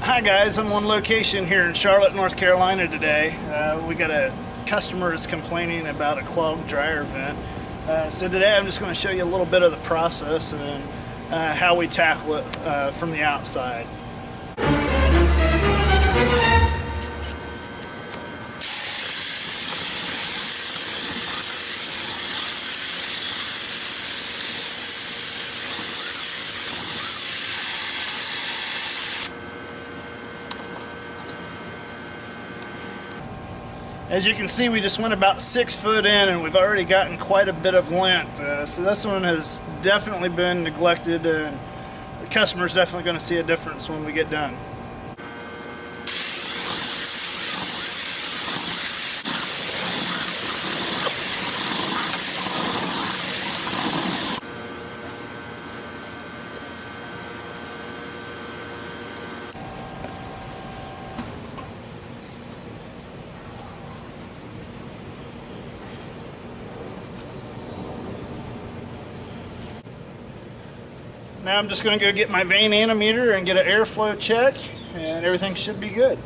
Hi guys, I'm on location here in Charlotte, North Carolina today. We got a customer that's complaining about a clogged dryer vent. So today I'm just going to show you a little bit of the process and how we tackle it from the outside. As you can see, we just went about 6 foot in and we've already gotten quite a bit of lint. So this one has definitely been neglected, and the customer's definitely going to see a difference when we get done. Now I'm just going to go get my vane anemometer and get an airflow check, and everything should be good.